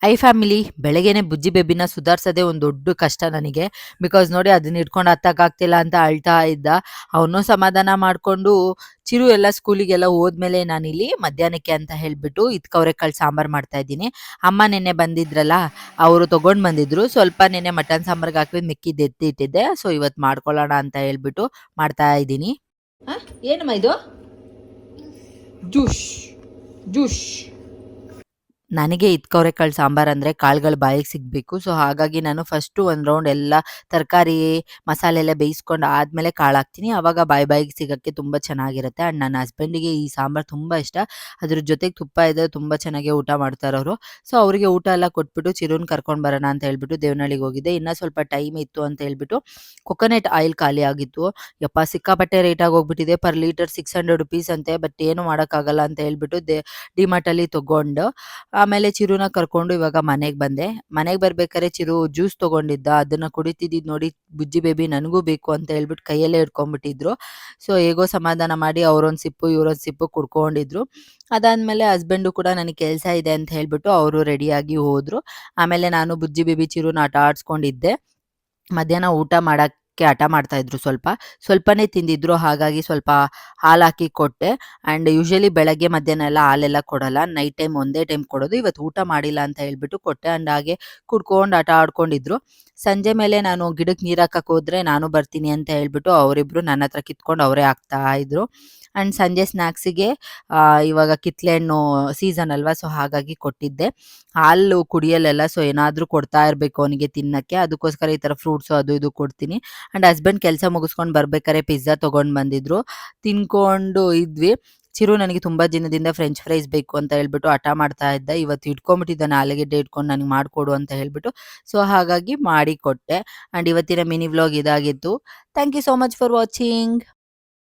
I family ಬೆಳಗ್ಗೆನೆ ಬುಜ್ಜಿ ಬೇಬಿನ ಸುಧಾರ್ಸೋದೇ ಒಂದು ದೊಡ್ಡ ಕಷ್ಟ ನನಗೆ. ಬಿಕಾಸ್ ನೋಡಿ ಅದನ್ನ ಹಿಡ್ಕೊಂಡು ಹತ್ತಕ್ಕಾಗ್ತಿಲ್ಲ ಅಂತ ಅಳ್ತಾ ಇದ್ದ. ಅವನು ಸಮಾಧಾನ ಮಾಡ್ಕೊಂಡು ಚಿರು ಎಲ್ಲ ಸ್ಕೂಲಿಗೆಲ್ಲ ಹೋದ್ಮೇಲೆ ನಾನಿಲ್ಲಿ ಮಧ್ಯಾಹ್ನಕ್ಕೆ ಅಂತ ಹೇಳ್ಬಿಟ್ಟು ಅವರೆಕಾಳು ಸಾಂಬಾರ್ ಮಾಡ್ತಾ ಇದ್ದೀನಿ. ಅಮ್ಮ ನೆನ್ನೆ ಬಂದಿದ್ರಲ್ಲ, ಅವರು ತಗೊಂಡ್ ಬಂದಿದ್ರು. ಸ್ವಲ್ಪ ನೆನ್ನೆ ಮಟನ್ ಸಾಂಬಾರ್ಗೆ ಹಾಕಿ ಮಿಕ್ಕಿದ್ದು ಎತ್ತಿ ಇಟ್ಟಿದ್ದೆ. ಸೊ ಇವತ್ತು ಮಾಡ್ಕೊಳ್ಳೋಣ ಅಂತ ಹೇಳ್ಬಿಟ್ಟು ಮಾಡ್ತಾ ಇದ್ದೀನಿ. ಏನಮ್ಮ ಇದು? ಜ್ಯೂಸ್ ಜ್ಯೂಸ್ ನನಗೆ ಅವರೆಕಾಳು ಸಾಂಬಾರ್ ಅಂದರೆ ಕಾಳುಗಳು ಬಾಯಿಗೆ ಸಿಗಬೇಕು. ಸೊ ಹಾಗಾಗಿ ನಾನು ಫಸ್ಟು ಒಂದು ರೌಂಡ್ ಎಲ್ಲ ತರಕಾರಿ ಮಸಾಲೆ ಎಲ್ಲ ಬೇಯಿಸ್ಕೊಂಡು ಆದಮೇಲೆ ಕಾಳು ಹಾಕ್ತೀನಿ. ಆವಾಗ ಬಾಯಿಗೆ ಸಿಗೋಕ್ಕೆ ತುಂಬ ಚೆನ್ನಾಗಿರುತ್ತೆ. ಆ್ಯಂಡ್ ನನ್ನ ಹಸ್ಬೆಂಡಿಗೆ ಈ ಸಾಂಬಾರು ತುಂಬ ಇಷ್ಟ. ಅದ್ರ ಜೊತೆಗೆ ತುಪ್ಪ ಇದ್ದರೆ ತುಂಬ ಚೆನ್ನಾಗಿ ಊಟ ಮಾಡ್ತಾರವರು. ಸೊ ಅವರಿಗೆ ಊಟ ಎಲ್ಲ ಕೊಟ್ಬಿಟ್ಟು ಚಿರುನ ಕರ್ಕೊಂಡು ಬರೋಣ ಅಂತ ಹೇಳ್ಬಿಟ್ಟು ದೇವನಹಳ್ಳಿಗೆ ಹೋಗಿದ್ದೆ. ಇನ್ನೂ ಸ್ವಲ್ಪ ಟೈಮ್ ಇತ್ತು ಅಂತ ಹೇಳ್ಬಿಟ್ಟು ಕೊಕೊನೆಟ್ ಆಯಿಲ್ ಖಾಲಿ ಆಗಿತ್ತು. ಯಪ್ಪ ಸಿಕ್ಕಾಪಟ್ಟೆ ರೇಟಾಗಿ ಹೋಗ್ಬಿಟ್ಟಿದೆ. ಪರ್ ಲೀಟರ್ 600 ರುಪೀಸ್ ಅಂತೆ. ಬಟ್ ಏನು ಮಾಡೋಕ್ಕಾಗಲ್ಲ ಅಂತ ಹೇಳ್ಬಿಟ್ಟು ಡಿಮಾರ್ಟಲ್ಲಿ ತೊಗೊಂಡು ಆಮೇಲೆ ಚಿರುನ ಕರ್ಕೊಂಡು ಇವಾಗ ಮನೆಗೆ ಬಂದೆ. ಮನೆಗೆ ಬರ್ಬೇಕಾದ್ರೆ ಚಿರು ಜ್ಯೂಸ್ ತಗೊಂಡಿದ್ದ. ಅದನ್ನ ಕುಡಿತಿದ್ದಿದ್ದು ನೋಡಿ ಬುಜ್ಜಿ ಬೇಬಿ ನನಗೂ ಬೇಕು ಅಂತ ಹೇಳ್ಬಿಟ್ಟು ಕೈಯಲ್ಲೇ ಹಿಡ್ಕೊಂಡ್ಬಿಟ್ಟಿದ್ರು. ಸೊ ಹೇಗೋ ಸಮಾಧಾನ ಮಾಡಿ ಅವರೊಂದು ಸಿಪ್ಪು ಇವರೊಂದು ಸಿಪ್ಪು ಕುಡ್ಕೊಂಡಿದ್ರು. ಅದಾದ್ಮೇಲೆ ಹಸ್ಬೆಂಡು ಕೂಡ ನನಗೆ ಕೆಲಸ ಇದೆ ಅಂತ ಹೇಳ್ಬಿಟ್ಟು ಅವರು ರೆಡಿಯಾಗಿ ಹೋದ್ರು. ಆಮೇಲೆ ನಾನು ಬುಜ್ಜಿ ಬೇಬಿ ಚಿರುನ ಆಟ ಆಡ್ಸ್ಕೊಂಡಿದ್ದೆ. ಮಧ್ಯಾಹ್ನ ಊಟ ಮಾಡಕ್ಕೆ ಹಠ ಮಾಡ್ತಾ ಇದ್ರು ಸ್ವಲ್ಪನೇ ತಿಂದಿದ್ರು. ಹಾಗಾಗಿ ಸ್ವಲ್ಪ ಹಾಲು ಹಾಕಿ ಕೊಟ್ಟೆ. ಆ್ಯಂಡ್ ಯೂಶಲಿ ಬೆಳಗ್ಗೆ ಮಧ್ಯಾಹ್ನ ಎಲ್ಲ ಹಾಲೆಲ್ಲ ಕೊಡಲ್ಲ, ನೈಟ್ ಟೈಮ್ ಒಂದೇ ಟೈಮ್ ಕೊಡೋದು. ಇವತ್ತು ಊಟ ಮಾಡಿಲ್ಲ ಅಂತ ಹೇಳ್ಬಿಟ್ಟು ಕೊಟ್ಟೆ. ಆ್ಯಂಡ್ ಹಾಗೆ ಕುಡ್ಕೊಂಡು ಆಟ ಆಡ್ಕೊಂಡಿದ್ರು. ಸಂಜೆ ಮೇಲೆ ನಾನು ಗಿಡಕ್ಕೆ ನೀರು ಹಾಕಕ್ಕೆ ಹೋದ್ರೆ ನಾನು ಬರ್ತೀನಿ ಅಂತ ಹೇಳ್ಬಿಟ್ಟು ಅವರಿಬ್ರು ನನ್ನ ಹತ್ರ ಕಿತ್ಕೊಂಡು ಅವರೇ ಹಾಕ್ತಾ ಇದ್ರು. ಆ್ಯಂಡ್ ಸಂಜೆ ಸ್ನ್ಯಾಕ್ಸಿಗೆ ಇವಾಗ ಕಿತ್ಲೆ ಹಣ್ಣು ಸೀಸನ್ ಅಲ್ವಾ, ಸೊ ಹಾಗಾಗಿ ಕೊಟ್ಟಿದ್ದೆ. ಹಾಲು ಕುಡಿಯಲ್ಲೆಲ್ಲ, ಸೊ ಏನಾದರೂ ಕೊಡ್ತಾ ಇರಬೇಕು ಅವನಿಗೆ ತಿನ್ನಕ್ಕೆ. ಅದಕ್ಕೋಸ್ಕರ ಈ ಥರ ಫ್ರೂಟ್ಸು ಅದು ಇದು ಕೊಡ್ತೀನಿ. ಆ್ಯಂಡ್ ಹಸ್ಬೆಂಡ್ ಕೆಲಸ ಮುಗಿಸ್ಕೊಂಡು ಬರ್ಬೇಕಾದ್ರೆ ಪಿಜ್ಜಾ ತೊಗೊಂಡು ಬಂದಿದ್ರು. ತಿನ್ಕೊಂಡು ಇದ್ವಿ. ಚಿರು ನನಗೆ ತುಂಬ ದಿನದಿಂದ ಫ್ರೆಂಚ್ ಫ್ರೈಸ್ ಬೇಕು ಅಂತ ಹೇಳ್ಬಿಟ್ಟು ಹಠ ಮಾಡ್ತಾ ಇದ್ದ. ಇವತ್ತು ಇಟ್ಕೊಂಡ್ಬಿಟ್ಟಿದ್ದಾನೆ, ಆಲೂಗೆಡ್ಡೆ ಇಟ್ಕೊಂಡು ನನಗೆ ಮಾಡಿಕೊಡು ಅಂತ ಹೇಳ್ಬಿಟ್ಟು. ಸೊ ಹಾಗಾಗಿ ಮಾಡಿ ಕೊಟ್ಟೆ. ಆ್ಯಂಡ್ ಇವತ್ತಿನ ಮಿನಿ ವ್ಲಾಗ್ ಇದಾಗಿತ್ತು. Thank you so much for watching.